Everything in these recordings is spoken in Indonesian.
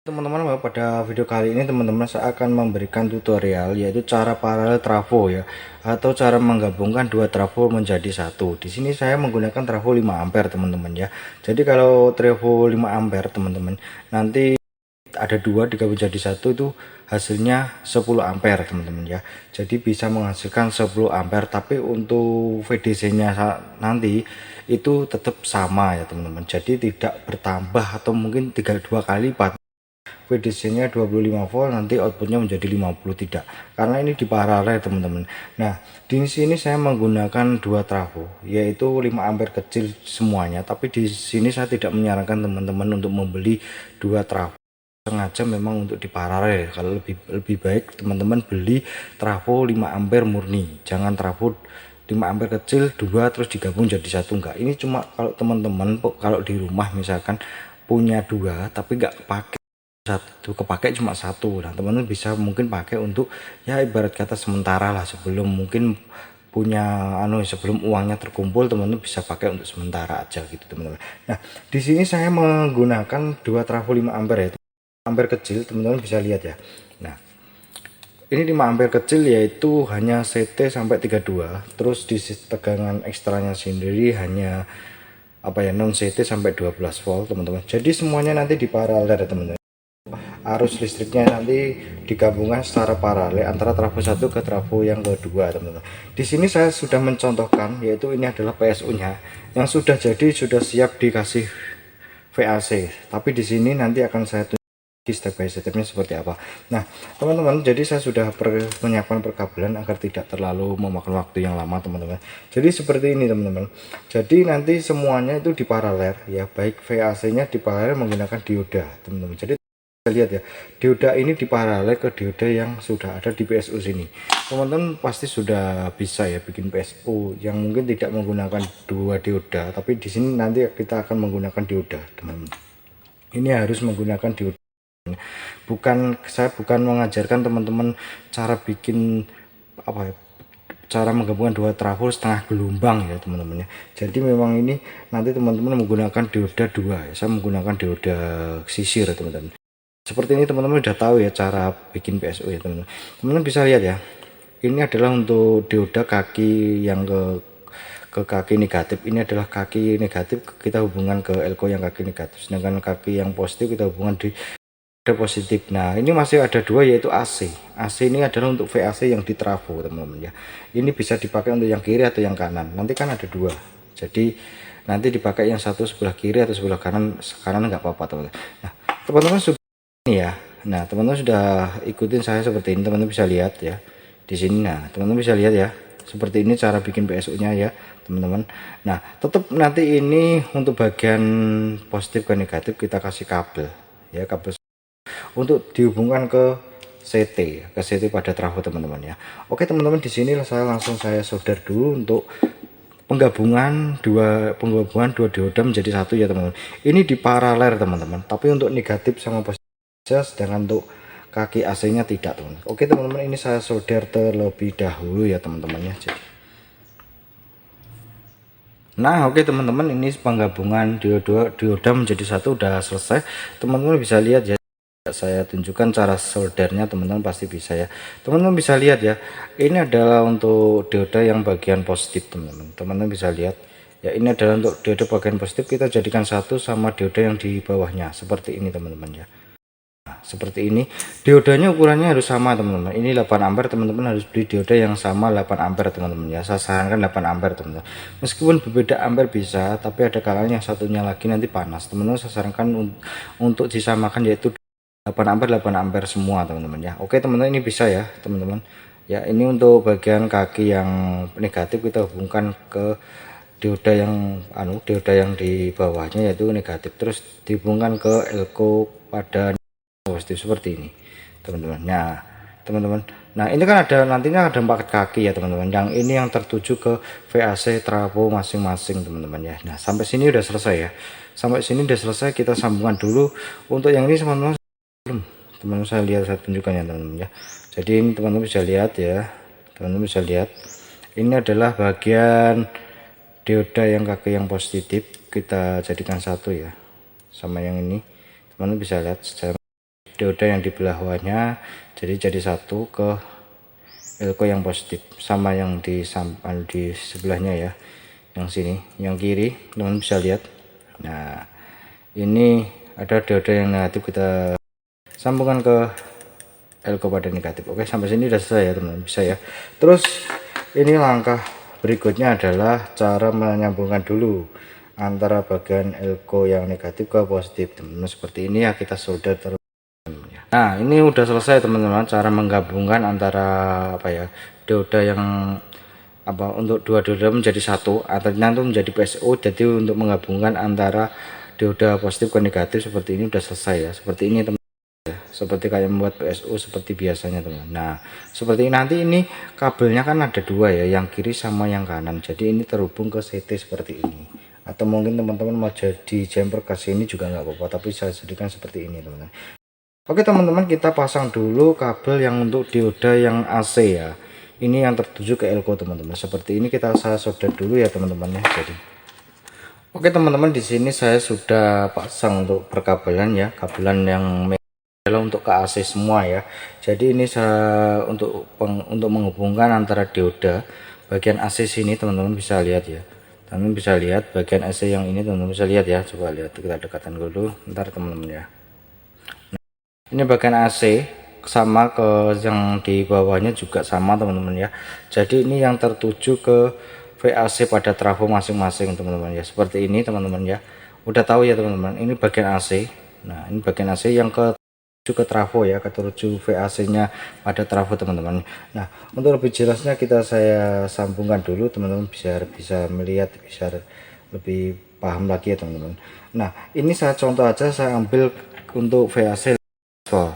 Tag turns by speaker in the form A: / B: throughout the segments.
A: Teman-teman, pada video kali ini teman-teman saya akan memberikan tutorial yaitu cara paralel trafo ya, atau cara menggabungkan dua trafo menjadi satu. Di sini saya menggunakan trafo 5 ampere teman-teman ya. Jadi kalau trafo 5 ampere teman-teman, nanti ada dua digabung jadi satu itu hasilnya 10 ampere teman-teman ya. Jadi bisa menghasilkan 10 ampere, tapi untuk VDC-nya nanti itu tetap sama ya teman-teman. Jadi tidak bertambah atau mungkin dua kali lipat. VDC-nya 25 volt, nanti outputnya menjadi 50, tidak, karena ini di paralel teman-teman. Nah, di sini saya menggunakan dua trafo yaitu 5 ampere kecil semuanya, tapi di sini saya tidak menyarankan teman-teman untuk membeli dua trafo, sengaja memang untuk di paralel. Kalau lebih baik teman-teman beli trafo 5 ampere murni, jangan trafo 5 ampere kecil dua terus digabung jadi satu, enggak. Ini cuma kalau teman-teman kalau di rumah misalkan punya dua tapi enggak pakai satu, kepake cuma satu. Nah, teman-teman bisa mungkin pakai untuk ya ibarat kata sementara lah, sebelum mungkin punya sebelum uangnya terkumpul, teman-teman bisa pakai untuk sementara aja gitu teman-teman. Nah, di sini saya menggunakan dua trafo 5 ampere ya, ampere kecil, teman-teman bisa lihat ya. Nah, ini 5 ampere kecil yaitu hanya CT sampai 32, terus di tegangan ekstranya sendiri hanya non CT sampai 12 volt teman-teman. Jadi semuanya nanti di paralel ya teman-teman. Arus listriknya nanti digabungkan secara paralel antara trafo satu ke trafo yang kedua teman-teman. Di sini saya sudah mencontohkan, yaitu ini adalah PSU-nya yang sudah jadi, sudah siap dikasih VAC. Tapi di sini nanti akan saya tunjukkan step by stepnya seperti apa. Nah teman-teman, jadi saya sudah menyiapkan perkabelan agar tidak terlalu memakan waktu yang lama teman-teman. Jadi seperti ini teman-teman. Jadi nanti semuanya itu di paralel ya, baik VAC-nya di paralel menggunakan dioda teman-teman. Jadi lihat ya, dioda ini di paralel ke dioda yang sudah ada di PSU sini. Teman-teman pasti sudah bisa ya bikin PSU yang mungkin tidak menggunakan dua dioda, tapi di sini nanti kita akan menggunakan dioda teman-teman. Ini harus menggunakan dioda. Saya bukan mengajarkan teman-teman cara bikin cara menggabungkan dua trafo setengah gelombang ya teman-teman ya. Jadi memang ini nanti teman-teman menggunakan dioda dua ya. Saya menggunakan dioda sisir teman-teman. Seperti ini teman-teman udah tahu ya cara bikin PSU ya teman-teman. Teman-teman bisa lihat ya, ini adalah untuk dioda kaki yang ke kaki negatif. Ini adalah kaki negatif, kita hubungan ke elko yang kaki negatif, sedangkan kaki yang positif kita hubungan di positif. Nah ini masih ada dua yaitu AC. AC ini adalah untuk VAC yang di trafo teman-teman ya. Ini bisa dipakai untuk yang kiri atau yang kanan, nanti kan ada dua, jadi nanti dipakai yang satu sebelah kiri atau sebelah kanan nggak apa-apa teman-teman. Nah teman-teman sudah ini ya. Nah teman-teman sudah ikutin saya seperti ini, teman-teman bisa lihat ya di sini. Nah teman-teman bisa lihat ya, seperti ini cara bikin PSU nya ya teman-teman. Nah tetap nanti ini untuk bagian positif ke negatif kita kasih kabel ya, kabel untuk dihubungkan ke CT pada trafo teman-teman ya. Oke teman-teman, di sini saya solder dulu untuk penggabungan dua dioda menjadi satu ya teman-teman. Ini di paralel teman-teman, tapi untuk negatif sama positif, sedangkan untuk kaki AC nya tidak teman. Oke teman-teman, ini saya solder terlebih dahulu ya teman-teman ya. Nah oke teman-teman, ini penggabungan dioda menjadi satu udah selesai. Teman-teman bisa lihat ya, saya tunjukkan cara soldernya, teman-teman pasti bisa ya. Teman-teman bisa lihat ya, ini adalah untuk dioda yang bagian positif teman-teman. Teman-teman bisa lihat ya, ini adalah untuk dioda bagian positif, kita jadikan satu sama dioda yang di bawahnya seperti ini teman-teman ya. Nah, seperti ini diodanya ukurannya harus sama teman-teman. Ini 8 ampere, teman-teman harus beli dioda yang sama 8 ampere teman-teman ya. Saya sarankan 8 ampere teman-teman. Meskipun berbeda ampere bisa, tapi ada kalanya yang satunya lagi nanti panas teman-teman. Saya sarankan untuk disamakan yaitu 8 ampere semua teman-teman ya. Oke teman-teman, ini bisa ya teman-teman ya. Ini untuk bagian kaki yang negatif kita hubungkan ke dioda yang di bawahnya yaitu negatif, terus dihubungkan ke elko pada positif seperti ini teman-teman. Nah teman-teman, nah ini kan ada nantinya ada 4 kaki ya teman-teman, yang ini yang tertuju ke VAC trafo masing-masing teman-teman ya. Nah sampai sini udah selesai ya, sampai sini udah selesai. Kita sambungkan dulu untuk yang ini teman-teman. Saya lihat, saya tunjukkan ya teman-teman ya. Jadi ini teman-teman bisa lihat ya, teman-teman bisa lihat ini adalah bagian dioda yang kaki yang positif, kita jadikan satu ya sama yang ini. Teman-teman bisa lihat secara dioda yang di bawahnya jadi satu ke elko yang positif, sama yang di sebelahnya ya, yang sini, yang kiri teman bisa lihat. Nah ini ada dioda yang negatif, kita sambungkan ke elko pada negatif. Oke, sampai sini udah selesai ya teman-teman, bisa ya. Terus ini langkah berikutnya adalah cara menyambungkan dulu antara bagian elko yang negatif ke positif teman-teman, seperti ini ya, kita solder terus. Nah ini udah selesai teman-teman, cara menggabungkan antara apa ya, dioda yang untuk dua dioda menjadi satu, artinya itu menjadi PSO. Jadi untuk menggabungkan antara dioda positif ke negatif seperti ini udah selesai ya, seperti ini teman, seperti kayak membuat PSO seperti biasanya teman. Nah seperti nanti ini kabelnya kan ada dua ya, yang kiri sama yang kanan, jadi ini terhubung ke CT seperti ini. Atau mungkin teman-teman mau jadi jumper ke sini juga nggak apa-apa, tapi saya jadikan seperti ini teman-teman. Oke teman-teman, kita pasang dulu kabel yang untuk dioda yang AC ya. Ini yang tertuju ke elko teman-teman. Seperti ini saya solder dulu ya teman-teman ya. Oke teman-teman, di sini saya sudah pasang untuk perkabelan ya, kabelan yang untuk ke AC semua ya. Jadi ini saya untuk menghubungkan antara dioda bagian AC sini, teman-teman bisa lihat ya. Teman-teman bisa lihat bagian AC yang ini, teman-teman bisa lihat ya. Coba lihat, kita dekatkan dulu ntar teman-teman ya. Ini bagian AC sama ke yang di bawahnya juga sama teman-teman ya. Jadi ini yang tertuju ke VAC pada trafo masing-masing teman-teman ya, seperti ini teman-teman ya. Udah tahu ya teman-teman, ini bagian AC. Nah ini bagian AC yang ke trafo ya, ketujuh VAC nya pada trafo teman-teman. Nah untuk lebih jelasnya saya sambungkan dulu teman-teman, bisa melihat, bisa lebih paham lagi ya teman-teman. Nah ini saya contoh aja, saya ambil untuk VAC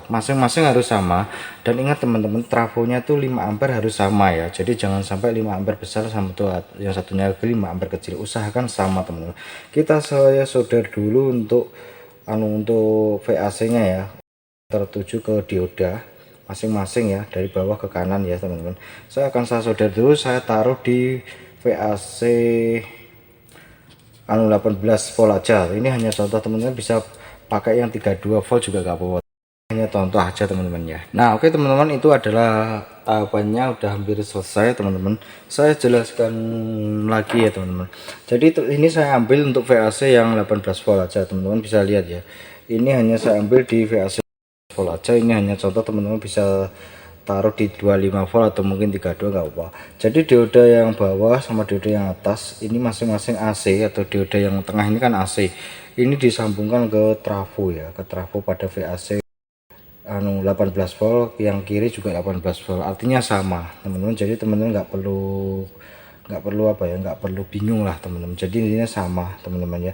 A: masing-masing harus sama, dan ingat teman-teman, trafonya tuh 5 ampere harus sama ya. Jadi jangan sampai 5 ampere besar sama tuh yang satunya lagi 5 ampere kecil, usahakan sama teman-teman. Saya solder dulu untuk VAC nya ya, tertuju ke dioda masing-masing ya, dari bawah ke kanan ya teman-teman. Saya solder dulu, saya taruh di VAC 18 volt aja. Ini hanya contoh teman-teman, bisa pakai yang 32 volt juga gak apa-apa, hanya contoh aja teman-teman ya. Nah oke teman-teman, itu adalah tahapannya udah hampir selesai teman-teman. Saya jelaskan lagi ya teman-teman. Jadi ini saya ambil untuk VAC yang 18 volt aja, teman-teman bisa lihat ya. Ini hanya saya ambil di VAC volt aja, ini hanya contoh, teman-teman bisa taruh di 25 volt atau mungkin 32 nggak apa. Jadi dioda yang bawah sama dioda yang atas ini masing-masing AC, atau dioda yang tengah ini kan AC. Ini disambungkan ke trafo ya, ke trafo pada VAC 18 volt, yang kiri juga 18 volt, artinya sama teman-teman. Jadi teman-teman nggak perlu bingung lah teman-teman, jadi intinya sama teman-teman ya.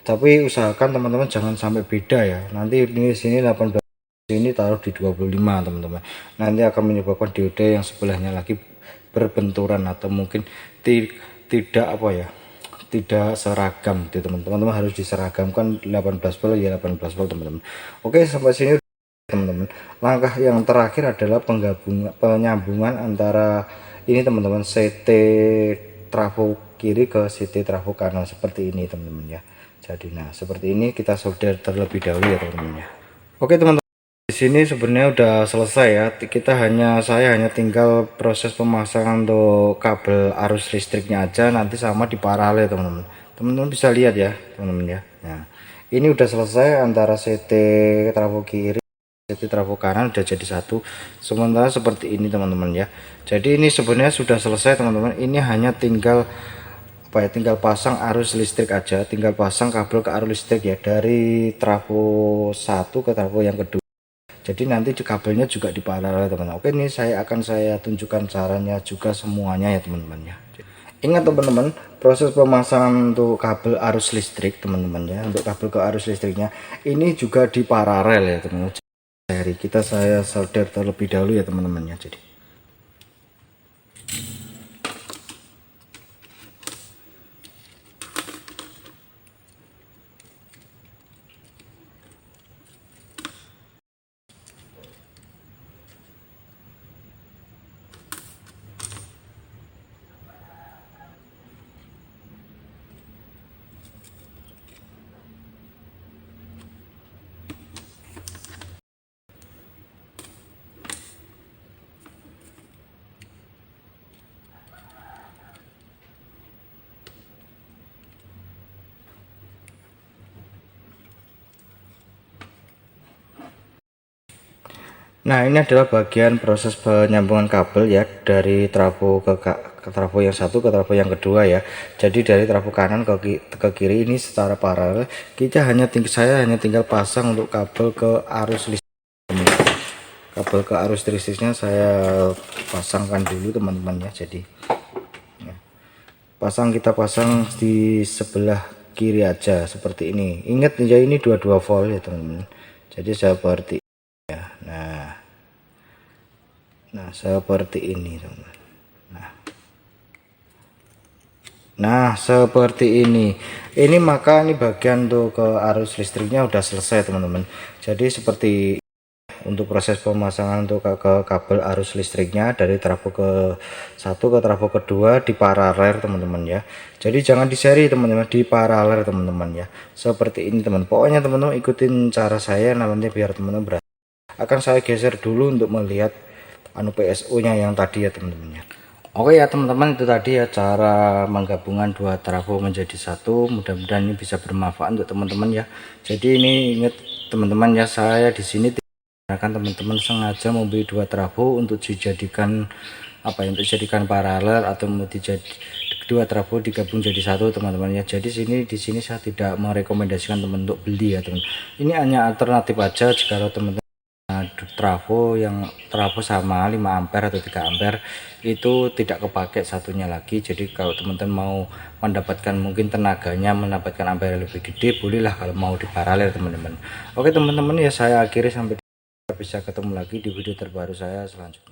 A: Tapi usahakan teman-teman jangan sampai beda ya, nanti ini sini 18, ini taruh di 25 teman-teman, nanti akan menyebabkan dioda yang sebelahnya lagi berbenturan, atau mungkin tidak seragam gitu teman-teman. Harus diseragamkan 18 volt ya 18 volt teman-teman. Oke, sampai sini teman-teman. Langkah yang terakhir adalah penyambungan antara ini teman-teman, CT trafo kiri ke CT trafo kanan seperti ini teman-teman ya. Jadi nah seperti ini kita solder terlebih dahulu ya teman-teman ya. Oke teman-teman, di sini sebenarnya udah selesai ya. Saya hanya tinggal proses pemasangan untuk kabel arus listriknya aja, nanti sama di paralel teman-teman. Teman-teman bisa lihat ya teman-teman ya. Nah ini udah selesai antara CT trafo kiri, jadi trafo kanan udah jadi satu. Sementara seperti ini teman-teman ya. Jadi ini sebenarnya sudah selesai teman-teman. Ini hanya tinggal tinggal pasang arus listrik aja, tinggal pasang kabel ke arus listrik ya, dari trafo 1 ke trafo yang kedua. Jadi nanti kabelnya juga di paralel teman-teman. Oke, ini saya tunjukkan caranya juga semuanya ya teman-teman ya. Ingat teman-teman, proses pemasangan untuk kabel arus listrik teman-teman ya, untuk kabel ke arus listriknya ini juga di paralel ya teman-teman. Saya solder terlebih dahulu ya teman-teman ya. Jadi Nah, ini adalah bagian proses penyambungan kabel ya, dari trafo ke trafo yang satu ke trafo yang kedua ya. Jadi dari trafo kanan ke kiri ini secara paralel. Saya hanya tinggal pasang untuk kabel ke arus listrik. Kabel ke arus listriknya saya pasangkan dulu teman-teman ya. Jadi ya, kita pasang di sebelah kiri aja seperti ini. Ingat ya, ini 22 volt ya teman-teman. Jadi seperti ya. Nah, seperti ini teman-teman. Nah, seperti ini maka ini bagian untuk ke arus listriknya udah selesai teman-teman. Jadi seperti untuk proses pemasangan untuk ke kabel arus listriknya dari trafo ke satu ke trafo kedua di paralel teman-teman ya. Jadi jangan di seri teman-teman, di paralel teman-teman ya. Seperti ini teman. Pokoknya teman-teman ikutin cara saya nanti biar teman-teman berhasil. Akan saya geser dulu untuk melihat PSU nya yang tadi ya teman-teman ya. Oke ya teman-teman, itu tadi ya cara menggabungkan dua trafo menjadi satu. Mudah-mudahan ini bisa bermanfaat untuk teman-teman ya. Jadi ini ingat teman-teman ya, saya di sini akan teman-teman sengaja membeli dua trafo untuk dijadikan untuk dijadikan paralel atau mau dua trafo digabung jadi satu teman-teman ya. Jadi di sini saya tidak merekomendasikan teman untuk beli ya teman. Ini hanya alternatif aja jika teman-teman trafo sama 5 ampere atau 3 ampere itu tidak kepake satunya lagi. Jadi kalau teman-teman mau mendapatkan mungkin tenaganya mendapatkan ampere lebih gede, bolehlah kalau mau di paralel teman-teman. Oke teman-teman ya, saya akhiri sampai bisa ketemu lagi di video terbaru saya selanjutnya.